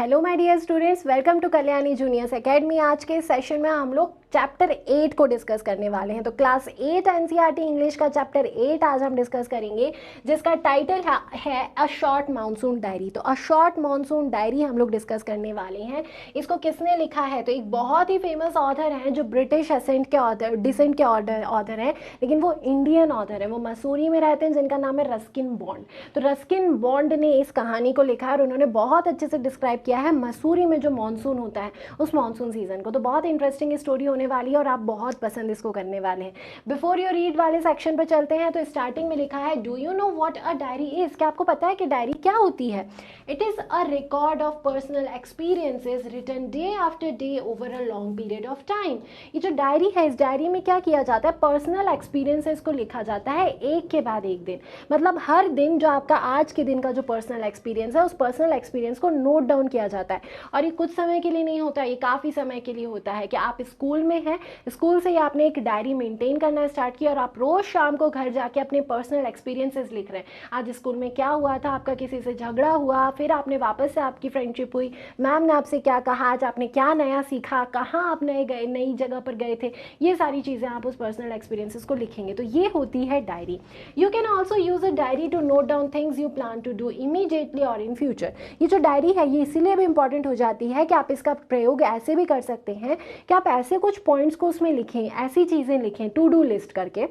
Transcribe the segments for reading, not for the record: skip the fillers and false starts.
Hello my dear students, welcome to Kalyani juniors academy. आज के session में हम लोग चैप्टर 8 को डिस्कस करने वाले हैं। तो क्लास 8 एनसीईआरटी इंग्लिश का चैप्टर 8 आज हम डिस्कस करेंगे, जिसका टाइटल है अ शॉर्ट मानसून डायरी। तो अ शॉर्ट मानसून डायरी हम लोग डिस्कस करने वाले हैं। इसको किसने लिखा है? तो एक बहुत ही फेमस ऑथर हैं जो ब्रिटिश डिसेंट के ऑथर हैं, लेकिन वो इंडियन ऑथर हैं। वो मसूरी में रहते हैं, जिनका नाम है रस्किन बॉन्ड। तो रस्किन बॉन्ड ने इस कहानी को लिखा है और उन्होंने बहुत अच्छे से डिस्क्राइब किया है मसूरी में जो मानसून होता है उस मानसून सीजन को। तो बहुत इंटरेस्टिंग स्टोरी होने वाली है और आप बहुत पसंद इसको करने वाले हैं। बिफोर यू रीड वाले सेक्शन पर चलते हैं। तो स्टार्टिंग में लिखा है, do you know what a diary is? क्या आपको पता है कि डायरी क्या होती है? It is a record of personal experiences written day after day over a long period of time. ये जो डायरी है, इस डायरी में क्या किया जाता है? पर्सनल एक्सपीरियंसेस को लिखा जाता है एक के बाद एक दिन। मतलब हर दिन जो आपका आज के दिन का जो पर्सनल एक्सपीरियंस है, उस पर्सनल एक्सपीरियंस को नोट डाउन किया जाता है। और ये कुछ समय के लिए नहीं होता, ये काफ़ी समय के लिए होता है कि आप स्कूल में हैं, स्कूल से ही आपने एक डायरी मेंटेन करना स्टार्ट किया और आप रोज़ शाम को घर जाके अपने पर्सनल एक्सपीरियंसेस लिख रहे हैं। आज स्कूल में क्या हुआ था, आपका किसी से झगड़ा हुआ, फिर आपने वापस से आपकी फ्रेंडशिप हुई, मैम ने आपसे क्या कहा, आज आपने क्या नया सीखा, कहाँ आप नई जगह पर गए थे, ये सारी चीज़ें आप उस पर्सनल एक्सपीरियंसेस को लिखेंगे। तो ये होती है diary. You can also use a diary to note down things you plan to do immediately और इन फ्यूचर। ये जो डायरी है ये इसीलिए भी इंपॉर्टेंट हो जाती है कि आप इसका प्रयोग ऐसे भी कर सकते हैं कि आप ऐसे कुछ पॉइंट्स को उसमें लिखें, ऐसी चीज़ें लिखें टू डू लिस्ट करके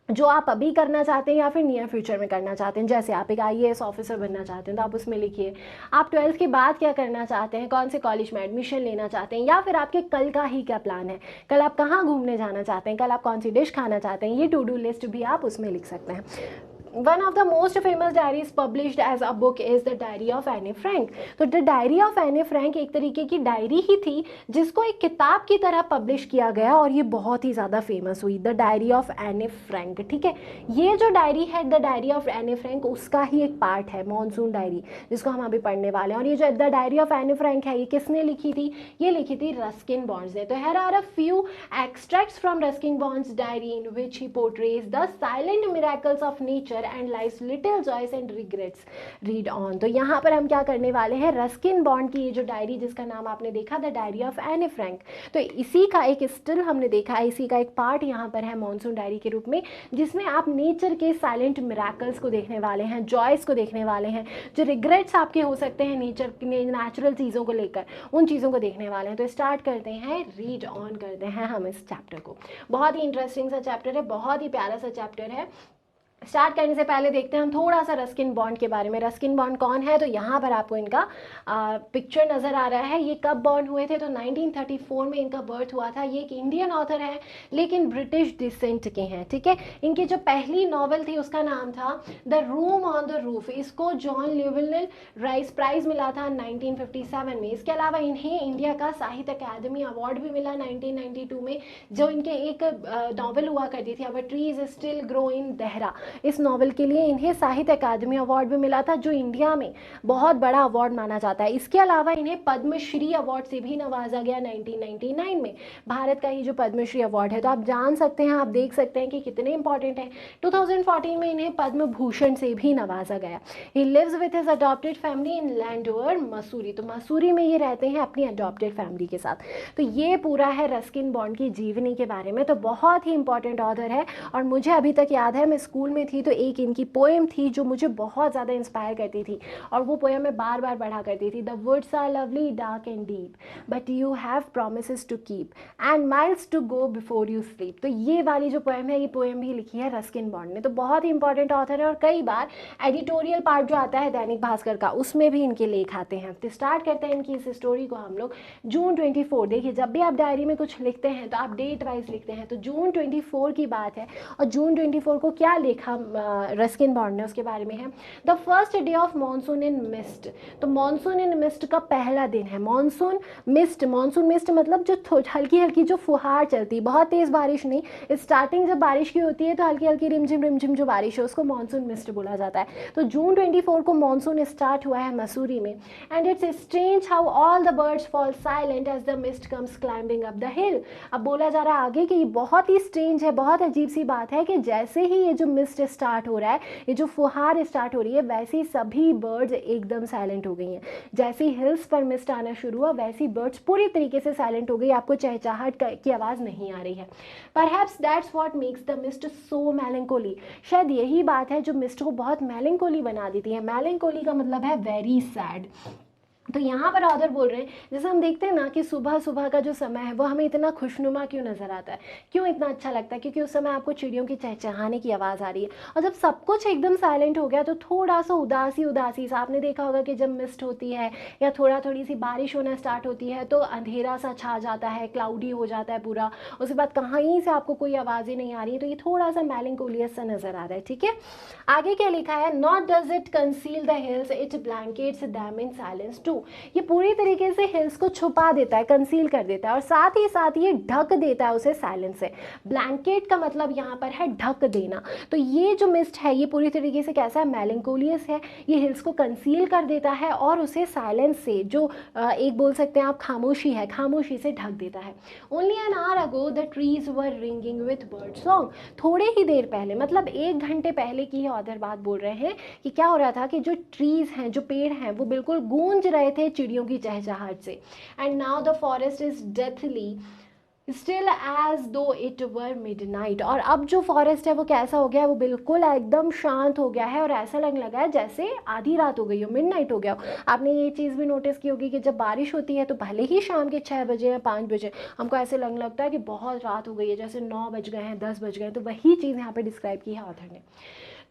जो आप अभी करना चाहते हैं या फिर नियर फ्यूचर में करना चाहते हैं। जैसे आप एक आईएएस ऑफिसर बनना चाहते हैं तो आप उसमें लिखिए। आप 12th के बाद क्या करना चाहते हैं, कौन से कॉलेज में एडमिशन लेना चाहते हैं, या फिर आपके कल का ही क्या प्लान है, कल आप कहाँ घूमने जाना चाहते हैं, कल आप कौन सी डिश खाना चाहते हैं, ये टू डू लिस्ट भी आप उसमें लिख सकते हैं। One of the most famous diaries published as a book is the Diary of Anne Frank। तो The Diary of Anne Frank एक तरीके की डायरी ही थी जिसको एक किताब की तरह पब्लिश किया गया और ये बहुत ही ज़्यादा फेमस हुई, द डायरी ऑफ एने फ्रैंक। ठीक है, ये जो डायरी है द डायरी ऑफ एने फ्रैंक, उसका ही एक पार्ट है मानसून डायरी, जिसको हम अभी पढ़ने वाले हैं। और ये जो द डायरी ऑफ एने फ्रैंक है, ये किसने लिखी थी? ये लिखी थी रस्किन बॉन्ड्स ने। तो here are a few extracts from Ruskin Bond's diary in which he portrays the silent miracles of nature and life's little joys and regrets. Read on. तो यहाँ पर हम क्या करने वाले हैं, रस्किन बॉन्ड की ये जो डायरी जिसका नाम आपने देखा द डायरी ऑफ एने फ्रैंक, तो इसी का एक स्टिल हमने देखा है, इसी का एक पार्ट यहाँ पर है मानसून डायरी के रूप में, जिसमें आप नेचर के साइलेंट मिरेकल्स को देखने वाले हैं, जॉयस को देखने वाले हैं, जो रिग्रेट्स आपके हो सकते हैं नेचुरल चीज़ों को लेकर, उन चीज़ों को देखने वाले हैं। तो स्टार्ट करते हैं, रीड ऑन करते हैं हम इस चैप्टर को। बहुत ही इंटरेस्टिंग सा चैप्टर है, बहुत ही प्यारा सा चैप्टर है। स्टार्ट करने से पहले देखते हैं हम थोड़ा सा रस्किन बॉन्ड के बारे में। रस्किन बॉन्ड कौन है? तो यहाँ पर आपको इनका पिक्चर नज़र आ रहा है। ये कब बॉर्न हुए थे? तो 1934 में इनका बर्थ हुआ था। ये एक इंडियन ऑथर है लेकिन ब्रिटिश डिसेंट के हैं। ठीक है, इनकी जो पहली नॉवल थी उसका नाम था the room on the roof. इसको जॉन ल्यूवेल राइस प्राइज़ मिला था 1957 में। इसके अलावा इन्हें इंडिया का साहित्य अकादमी अवार्ड भी मिला 1992 में। जो इनके एक नॉवल हुआ करती थी, our trees still grow in Dehra, इस नॉवल के लिए इन्हें साहित्य अकादमी अवार्ड भी मिला था, जो इंडिया में बहुत बड़ा अवार्ड माना जाता है। इसके अलावा इन्हें पद्मश्री अवार्ड से भी नवाजा गया 1999 में, भारत का ही जो पद्मश्री अवार्ड है। तो आप जान सकते हैं, आप देख सकते हैं कि कितने इंपॉर्टेंट है। 2014 में इन्हें पद्म भूषण से भी नवाजा गया। He lives with his adopted family in Landour Mussoorie. तो मसूरी में ये रहते हैं अपनी अडॉप्टेड फैमिली के साथ। तो ये पूरा है रस्किन बॉन्ड की जीवनी के बारे में। तो बहुत ही इंपॉर्टेंट ऑथर है और मुझे अभी तक याद है, मैं स्कूल में थी तो एक इनकी पोएम थी जो मुझे बहुत ज़्यादा इंस्पायर करती थी और वो पोएम मैं बार बार पढ़ा करती थी। The woods are lovely dark and deep but you have promises to keep and miles to go before you sleep. तो ये वाली जो पोएम है, ये पोएम भी लिखी है रस्किन बॉन्ड ने। तो बहुत ही इंपॉर्टेंट ऑथर है और कई बार एडिटोरियल पार्ट जो आता है दैनिक भास्कर का, उसमें भी इनके लेख आते हैं। तो स्टार्ट करते हैं इनकी इस स्टोरी को हम लोग। जून 24, देखिए जब भी आप डायरी में कुछ लिखते हैं तो आप डेट वाइज लिखते हैं। तो जून 24 की बात है और जून 24 को क्या लिखा रस्किन बॉन्ड ने, उसके बारे में है। The first day of monsoon in mist. तो मानसून इन मिस्ट का पहला दिन है। मानसून मिस्ट मतलब जो हल्की हल्की जो फुहार चलती है, बहुत तेज़ बारिश नहीं, स्टार्टिंग जब बारिश की होती है तो हल्की हल्की रिमझिम जो बारिश है उसको मानसून मिस्ट बोला जाता है। तो जून 24 को मानसून स्टार्ट हुआ है मसूरी में। And it's strange how all the birds fall silent as the mist comes climbing up the hill. अब बोला जा रहा है आगे कि ये बहुत ही स्ट्रेंज है, बहुत अजीब सी बात है कि जैसे ही ये जो मिस्ट मिस्ट स्टार्ट हो रहा है, ये जो फुहार स्टार्ट हो रही है, वैसे सभी बर्ड्स एकदम साइलेंट हो गई हैं। जैसे हिल्स पर मिस्ट आना शुरू हुआ वैसी बर्ड्स पूरी तरीके से साइलेंट हो गई, आपको चहचहाट की आवाज़ नहीं आ रही है। Perhaps that's what makes the mist so melancholy, शायद यही बात है जो मिस्ट को बहुत मेलंकोली बना देती है। मेलंकोली का मतलब है वेरी सैड। तो यहाँ पर ऑथर बोल रहे हैं, जैसे हम देखते हैं ना कि सुबह सुबह का जो समय है वो हमें इतना खुशनुमा क्यों नज़र आता है, क्यों इतना अच्छा लगता है, क्योंकि उस समय आपको चिड़ियों की चहचहाने की आवाज़ आ रही है। और जब सब कुछ एकदम साइलेंट हो गया तो थोड़ा सा उदासी उदासी सा, आपने देखा होगा कि जब मिस्ट होती है या थोड़ी सी बारिश होना स्टार्ट होती है तो अंधेरा सा छा जाता है, क्लाउडी हो जाता है पूरा, उसके बाद कहीं से आपको कोई आवाज़ ही नहीं आ रही है, तो ये थोड़ा सा मेलंकोलियस सा नज़र आ रहा है। ठीक है, आगे क्या लिखा है, not does it conceal the hills, it blankets them in silence too. ये पूरी तरीके से हिल्स को छुपा देता है, कंसील कर देता है, और साथ ही साथ ये ढक देता है उसे साइलेंस से। ब्लैंकेट का मतलब यहाँ पर है ढक देना। तो ये जो मिस्ट है ये पूरी तरीके से कैसा है, मेलंकोलियस है, ये हिल्स को कंसील कर देता है और उसे साइलेंस से, जो एक बोल सकते हैं आप खामोशी है, खामोशी से ढक देता है। Only an hour ago the trees were ringing with bird song, थोड़े ही देर पहले, मतलब 1 घंटे पहले की ऑथर बात बोल रहे हैं कि क्या हो रहा था कि जो ट्रीज हैं, जो पेड़ हैं, वो बिल्कुल गूंज रहे थे चिड़ियों की चहचहाहट से। And now the forest is deathly still as though it were midnight, और अब जो फॉरेस्ट है वो कैसा हो गया है, वो बिल्कुल एकदम शांत हो गया है और ऐसा लगने लगा है जैसे आधी रात हो गई हो, मिडनाइट हो गया हो। आपने ये चीज़ भी नोटिस की होगी कि जब बारिश होती है तो भले ही शाम के 6 बजे या 5 बजे हमको ऐसे लगने लगता है कि बहुत रात हो गई है, जैसे 9 बज गए हैं, 10 बज गए हैं, तो वही चीज़ यहाँ पे डिस्क्राइब की है ऑथर ने।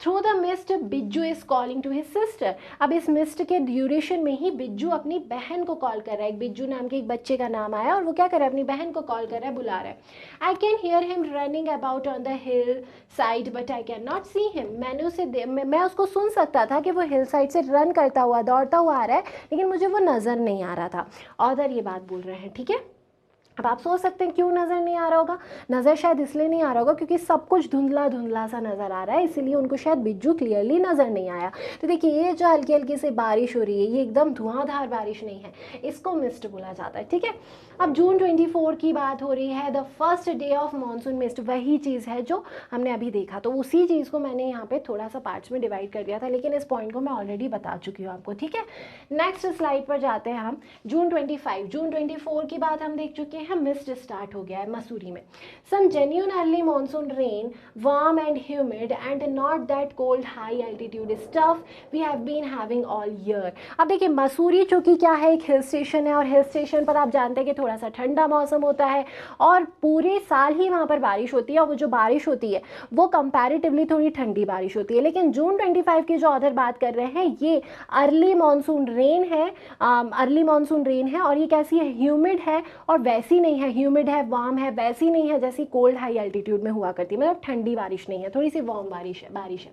Through the mist Bijju is calling to his sister, अब इस मिस्ट के ड्यूरेशन में ही बिज्जू अपनी बहन को कॉल कर रहा है। बिज्जू नाम के एक बच्चे का नाम आया और वो क्या कर रहा है, अपनी बहन को कॉल कर रहा है, बुला रहा है। I can hear him running about on the hill side but I can not see him, मैं उसको सुन सकता था कि वो हिल साइड से रन करता हुआ, दौड़ता हुआ आ रहा है, लेकिन मुझे वो नज़र नहीं आ रहा था। ऑथर ये बात बोल रहे हैं। ठीक है, अब आप सोच सकते हैं क्यों नज़र नहीं आ रहा होगा, नज़र शायद इसलिए नहीं आ रहा होगा क्योंकि सब कुछ धुंधला धुंधला सा नज़र आ रहा है, इसीलिए उनको शायद बिज्जू क्लियरली नज़र नहीं आया। तो देखिए, ये जो हल्की हल्की सी बारिश हो रही है ये एकदम धुआंधार बारिश नहीं है, इसको मिस्ट बोला जाता है। ठीक है, अब जून 24 की बात हो रही है, the first day of monsoon mist, वही चीज़ है जो हमने अभी देखा, तो उसी चीज़ को मैंने यहाँ पे थोड़ा सा पार्ट्स में डिवाइड कर दिया था, लेकिन इस पॉइंट को मैं ऑलरेडी बता चुकी हूँ आपको। ठीक है, नेक्स्ट स्लाइड पर जाते हैं हम। जून 24 की बात हम देख चुके हैं, मिस्ट स्टार्ट हो गया है मसूरी में। Some genuine early monsoon rain, warm and humid and not that cold high altitude stuff we have been having all year. अब देखिए, मसूरी चूंकि क्या है, एक हिल स्टेशन है, और हिल स्टेशन पर आप जानते हैं कि थोड़ा सा ठंडा मौसम होता है और पूरे साल ही वहाँ पर बारिश होती है, और वो जो बारिश होती है वो कंपैरेटिवली थोड़ी ठंडी बारिश होती है। लेकिन जून 25 की जो ऑथर बात कर रहे हैं ये अर्ली मानसून रेन है, अर्ली मानसून रेन है, और ये कैसी है, ह्यूमिड है, और वैसी नहीं है, ह्यूमिड है, वार्म है, वैसी नहीं है जैसी कोल्ड हाई एल्टीट्यूड में हुआ करती है, मतलब ठंडी बारिश नहीं है, थोड़ी सी वार्म बारिश है।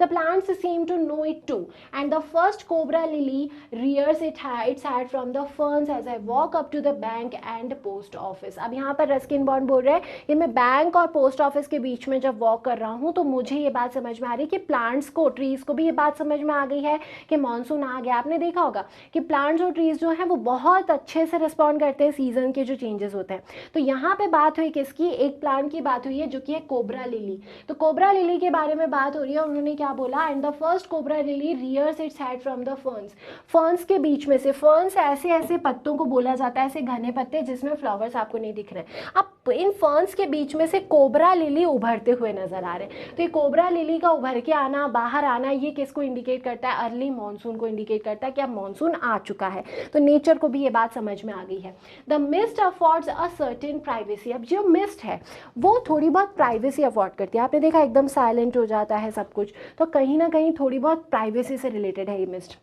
The plants seem to know it too and the first cobra lily rears its head from the ferns as I walk up to the bank and post office। अब यहाँ पर रस्किन बॉन्ड बोल रहे हैं कि मैं बैंक और post office के बीच में जब वॉक कर रहा हूँ तो मुझे ये बात समझ में आ रही है कि प्लांट्स को, ट्रीज को भी ये बात समझ में आ गई है कि मानसून आ गया। आपने देखा होगा कि प्लांट्स और ट्रीज जो है वो बहुत अच्छे से रिस्पॉन्ड करते हैं सीजन के जो चेंजेस होते हैं। तो यहाँ पे बात हुई किसकी, एक प्लांट की बात हुई है जो कि है कोबरा लिली। तो कोबरा लिली के बारे में बात हो रही है, उन्होंने क्या बोला, and the first cobra lily rears its head from the ferns। Ferns के बीच में से, फर्न्स ऐसे ऐसे पत्तों को बोला जाता है, ऐसे घने पत्ते जिसमें फ्लावर्स आपको नहीं दिख रहे हैं। अब इन फर्न्स के बीच में से कोबरा लिली उभरते हुए नजर आ रहे हैं। तो ये कोबरा लिली का उभर के आना, बाहर आना, ये किसको इंडिकेट करता है, अर्ली मानसून को इंडिकेट करता है कि अब मानसून आ चुका है। तो नेचर को भी ये बात समझ में आ गई है। The mist affords a certain privacy. अब जो मिस्ट है वो थोड़ी बहुत प्राइवेसी अफोर्ड करती है। आपने देखा एकदम साइलेंट हो जाता है सब कुछ, तो कहीं ना कहीं थोड़ी बहुत प्राइवेसी से रिलेटेड है ये mist.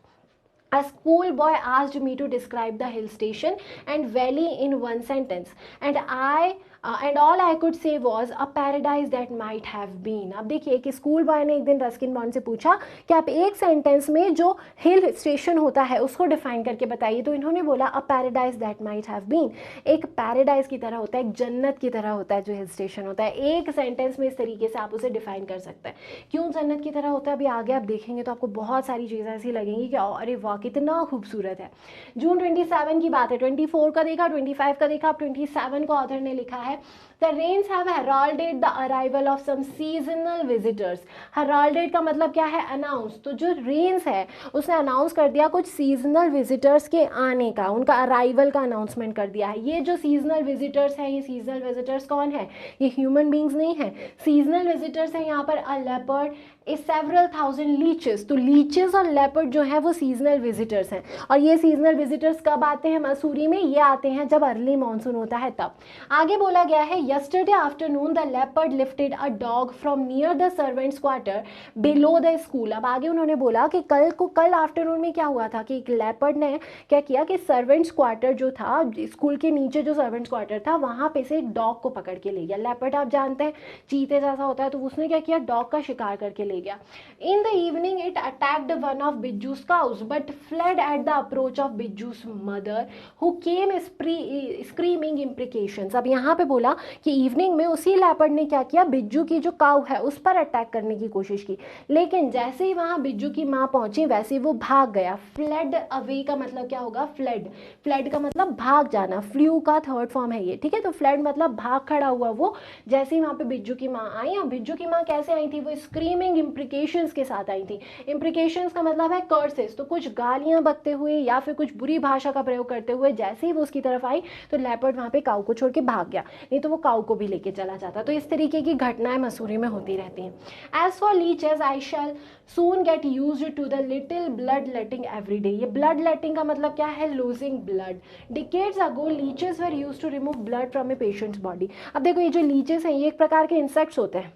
A school boy asked me to describe the hill station and valley in one sentence, and all I could say was a paradise that might have been। अब देखिए, एक स्कूल बॉय ने एक दिन Ruskin bond से पूछा कि आप एक सेंटेंस में जो हिल स्टेशन होता है उसको डिफाइन करके बताइए। तो इन्होंने बोला a paradise that might have been, एक पैराडाइज की तरह होता है, एक जन्नत की तरह होता है जो हिल स्टेशन होता है। एक सेंटेंस में इस तरीके से आप उसे डिफाइन कर सकते हैं। क्यों जन्नत की तरह होता है अभी आगे आप देखेंगे तो आपको बहुत सारी चीज़ें ऐसी लगेंगी कि अरे वाह कितना खूबसूरत है। जून 27 की बात है, 24 का देखा, 25 का देखा, अब 27 को ऑथर ने लिखा है है The rains have heralded the arrival of some seasonal visitors. Heralded का मतलब क्या है? अनाउंस। तो जो रेन्स है उसने अनाउंस कर दिया कुछ सीजनल विजिटर्स के आने का, उनका अराइवल का अनाउंसमेंट कर दिया है। ये जो सीजनल विजिटर्स हैं, ये सीजनल विजिटर्स कौन है? ये ह्यूमन बींग्स नहीं है। सीजनल विजिटर्स हैं यहाँ पर अ लेपर्ड, ए सेवरल थाउजेंड लीचेस। तो लीचेस और लेपर्ड जो है वो सीजनल विजिटर्स हैं। और ये सीजनल विजिटर्स कब आते हैं मसूरी में? ये आते हैं जब अर्ली मानसून होता है तब। आगे बोला गया है yesterday afternoon the leopard lifted a dog from near the servants quarter below the school। अब आगे उन्होंने बोला कि कल आफ्टरनून में क्या हुआ था कि एक लेपर्ड ने क्या किया कि सर्वेंट्स क्वार्टर जो था, स्कूल के नीचे जो सर्वेंट्स क्वार्टर था, वहां पे से एक डॉग को पकड़ के ले गया। लेपर्ड आप जानते हैं चीते जैसा होता है, तो उसने क्या किया? डॉग का शिकार करके ले गया। In the evening it attacked one of Bijju's cows but fled at the approach of Bijju's mother who came screaming imprecations. अब यहाँ पे बोला कि इवनिंग में उसी लेपर्ड ने क्या किया? बिज्जू की जो काऊ है उस पर अटैक करने की कोशिश की, लेकिन जैसे ही वहां बिज्जू की माँ पहुंची वैसे ही वो भाग गया। फ्लेड अवे का मतलब क्या होगा? फ्लेड। फ्लेड का मतलब भाग जाना, फ्लू का थर्ड फॉर्म है ये, ठीक है। तो फ्लेड मतलब भाग खड़ा हुआ वो, जैसे ही वहां पे बिज्जू की माँ आई। और बिज्जू की माँ कैसे आई थी? वो स्क्रीमिंग इम्प्रिकेशंस के साथ आई थी। इम्प्रिकेशंस का मतलब है कर्सेस, तो कुछ गालियां बकते हुए या फिर कुछ बुरी भाषा का प्रयोग करते हुए जैसे ही वो उसकी तरफ आई तो लेपर्ड वहां पे काऊ को छोड़ के भाग गया, नहीं तो वो काऊ को भी लेके चला जाता। तो इस तरीके की घटनाएं मसूरी में होती रहती हैं। As for leeches I shall soon get used to the little blood letting every day. ये ब्लड लेटिंग का मतलब क्या है? Losing blood. Decades ago leeches were used to remove blood from a patient's body. अब देखो ये जो leches हैं ये एक प्रकार के इंसेक्ट्स होते हैं,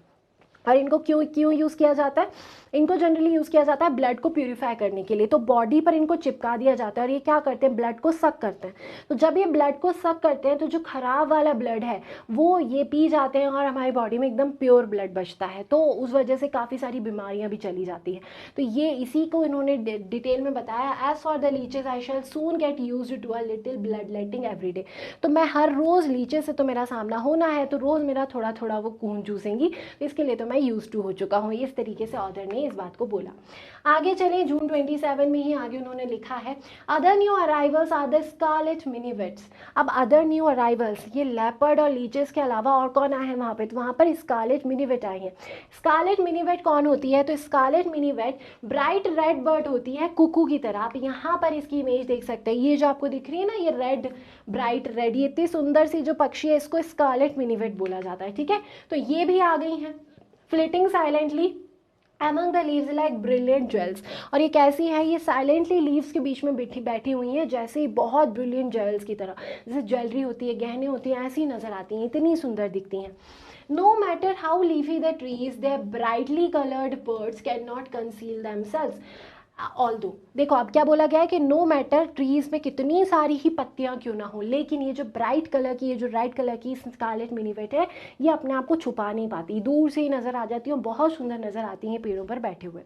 और इनको क्यों यूज़ किया जाता है? इनको जनरली यूज़ किया जाता है ब्लड को प्यूरिफाई करने के लिए। तो बॉडी पर इनको चिपका दिया जाता है और ये क्या करते हैं? ब्लड को सक करते हैं। तो जब ये ब्लड को सक करते हैं तो जो खराब वाला ब्लड है वो ये पी जाते हैं और हमारी बॉडी में एकदम प्योर ब्लड बचता है। तो उस वजह से काफ़ी सारी बीमारियां भी चली जाती हैं। तो ये इसी को इन्होंने डिटेल में बताया। As for the leeches I shall soon get used to a little blood letting every day. तो मैं हर रोज़ लीचे से तो मेरा सामना होना है, तो रोज़ मेरा थोड़ा थोड़ा वो खून चूसेंगी, तो इसके लिए तो मैं यूज टू हो चुका हूँ। इस तरीके से ऑथर ने इस बात को बोला। आगे चलें, जून 27 में ही आगे उन्होंने लिखा है other new arrivals are the scarlet minivets. अब अदर न्यू अराइवल्स, ये लेपर्ड और लीचेस के अलावा और कौन आए हैं वहाँ पे? तो वहाँ पर स्कारलेट मिनीवेट आई हैं। स्कारलेट मिनीवेट कौन होती है? तो scarlet minivet bright red bird होती है, कुकू की तरह। आप यहाँ पर इसकी इमेज देख सकते हैं, ये जो आपको दिख रही है ना, ये रेड, ब्राइट रेड, ये इतनी सुंदर सी जो पक्षी है इसको स्कारलेट मिनीवेट बोला जाता है, ठीक है। तो ये भी आ गई हैं। Flitting silently among the leaves like brilliant jewels। और ये कैसी है? ये साइलेंटली लीव्स के बीच में बैठी हुई हैं, जैसे बहुत ब्रिलियंट ज्वेल्स की तरह, जैसे ज्वेलरी होती है, गहने होती हैं, ऐसी नजर आती हैं, इतनी सुंदर दिखती हैं। No matter how leafy the trees, their brightly colored birds cannot conceal themselves। Although देखो अब क्या बोला गया है कि नो मैटर ट्रीज में कितनी सारी ही पत्तियां क्यों ना हो, लेकिन ये जो ब्राइट कलर की, ये जो रेड कलर की स्कारलेट मिनीवेट है, ये अपने आप को छुपा नहीं पाती, दूर से ही नजर आ जाती है, बहुत सुंदर नजर आती हैं पेड़ों पर बैठे हुए।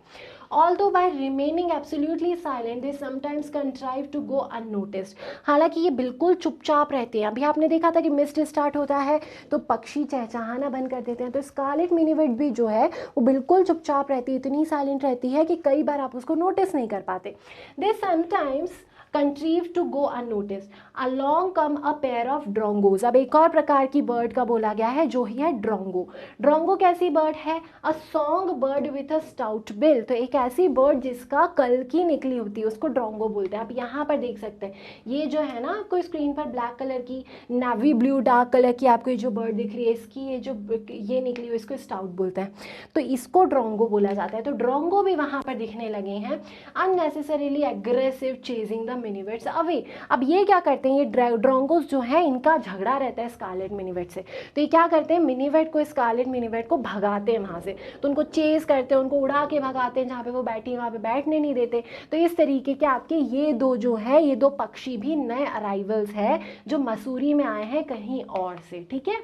Although by remaining absolutely silent they sometimes contrive to go unnoticed. हालांकि ये बिल्कुल चुपचाप रहते हैं। अभी आपने देखा था कि मिस्ट स्टार्ट होता है तो पक्षी चहचहाना बंद कर देते हैं, तो स्कारलेट मिनीवेट भी जो है वो बिल्कुल चुपचाप रहती है, इतनी साइलेंट रहती है कि कई बार आप उसको नोटिस नहीं कर पाते। They sometimes contrive to go unnoticed. Along come a pair of drongos. अब एक और प्रकार की बर्ड का बोला गया है जो ही है ड्रोंगो। ड्रोंगो कैसी बर्ड है? A song bird with a stout bill. तो एक ऐसी बर्ड जिसका कल की निकली होती है उसको ड्रोंगो बोलते हैं। आप यहाँ पर देख सकते हैं, ये जो है ना आपको स्क्रीन पर ब्लैक कलर की, नेवी ब्लू डार्क कलर की आपको ये जो बर्ड दिख रही है, इसकी ये निकली हुई, इसको स्टाउट बोलते हैं, तो इसको ड्रोंगो बोला जाता है। तो ड्रोंगो भी वहाँ पर दिखने लगे हैं, unnecessarily aggressive chasing the मिनीवेट्स away. अब ये क्या करते हैं, ये ड्रोंगोस जो है इनका झगड़ा रहता है स्कारलेट मिनीवेट से, तो ये क्या करते हैं, मिनीवेट को, स्कारलेट मिनीवेट को भगाते हैं वहाँ से, तो उनको चेज करते हैं, उनको उड़ा के भगाते हैं, जहाँ पे वो बैठी वहाँ पे बैठने नहीं देते। तो इस तरीके के आपके ये दो जो है, ये दो पक्षी भी नए अराइवल्स है जो मसूरी में आए हैं कहीं और से, ठीक है।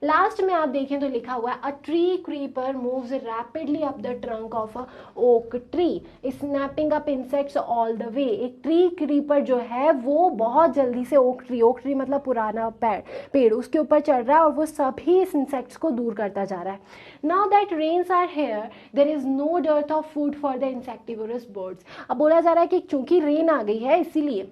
लास्ट में आप देखें तो लिखा हुआ है a tree creeper moves rapidly up the trunk of a oak tree snapping up insects all the way. एक ट्री क्रीपर जो है वो बहुत जल्दी से ओक ट्री मतलब पुराना पेड़ उसके ऊपर चढ़ रहा है और वो सभी इंसेक्ट्स को दूर करता जा रहा है। Now that rains are here there is no dearth of food for the insectivorous birds. अब बोला जा रहा है कि चूंकि रेन आ गई है इसीलिए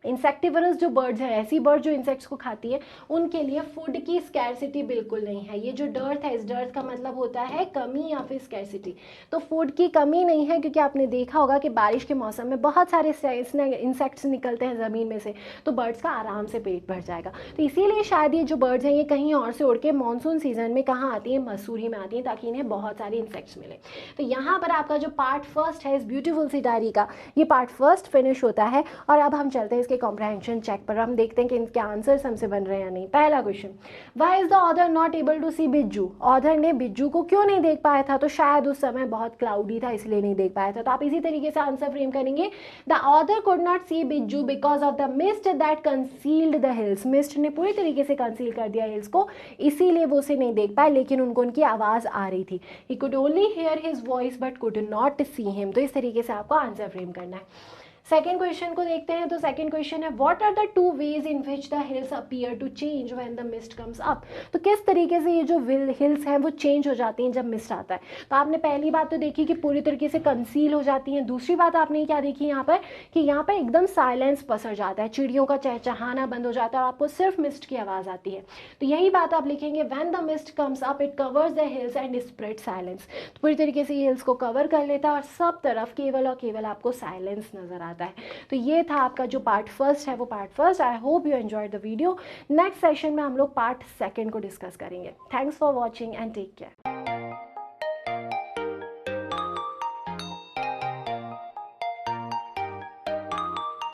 इंसेक्टिवरस जो बर्ड्स हैं, ऐसी बर्ड जो इंसेक्ट्स को खाती है, उनके लिए फूड की स्कैरसिटी बिल्कुल नहीं है। ये जो डर्थ है, इस डर्थ का मतलब होता है कमी या फिर स्कैरसिटी। तो फूड की कमी नहीं है, क्योंकि आपने देखा होगा कि बारिश के मौसम में बहुत सारे इंसेक्ट्स निकलते हैं ज़मीन में से, तो बर्ड्स का आराम से पेट भर जाएगा। तो इसीलिए शायद ये जो बर्ड्स हैं ये कहीं और से उड़ के मानसून सीजन में कहाँ आती हैं, मसूरी में आती हैं, ताकि इन्हें बहुत सारे इंसेक्ट्स मिले। तो यहाँ पर आपका जो पार्ट फर्स्ट है इस ब्यूटीफुल सी डायरी का, ये पार्ट फर्स्ट फिनिश होता है। और अब हम चलते हैं इसके कॉम्प्रहेंशन चेक पर, हम देखते हैं कि इनके आंसर्स हमसे बन रहे हैं या नहीं। पहला question, why is the author not able to see Bijju? Author ने बिज्जू को क्यों नहीं देख पाया था? तो शायद उस समय बहुत क्लाउडी था, इसलिए नहीं देख पाया था। तो आप इसी तरीके से आंसर फ्रेम करेंगे, द ऑथर कुड नॉट सी बिज्जू because of the mist that concealed the hills. Mist ने पूरी तरीके से कंसील कर दिया हिल्स को, इसीलिए वो उसे नहीं देख पाए, लेकिन उनको उनकी आवाज़ आ रही थी। He could only hear his voice but could not see him. तो इस तरीके से आपको आंसर फ्रेम करना है। सेकेंड क्वेश्चन को देखते हैं। तो सेकेंड क्वेश्चन है, what are the two ways in which the hills appear to change when the mist comes up? तो किस तरीके से ये जो हिल्स हैं वो चेंज हो जाती हैं जब मिस्ट आता है? तो आपने पहली बात तो देखी कि पूरी तरीके से कंसील हो जाती हैं। दूसरी बात आपने क्या देखी यहाँ पर, कि यहाँ पर एकदम साइलेंस पसर जाता है, चिड़ियों का चहचहाना बंद हो जाता है और आपको सिर्फ मिस्ट की आवाज़ आती है। तो यही बात आप लिखेंगे, when the mist comes up it covers the hills and spread silence. तो पूरी तरीके से ये हिल्स को कवर कर लेता है और सब तरफ केवल और केवल आपको साइलेंस नजर आता है। तो ये था आपका जो पार्ट फर्स्ट है वो part first. I hope you enjoyed the video. Next session में हम लोग पार्ट सेकंड को डिस्कस करेंगे। Thanks for watching and take care.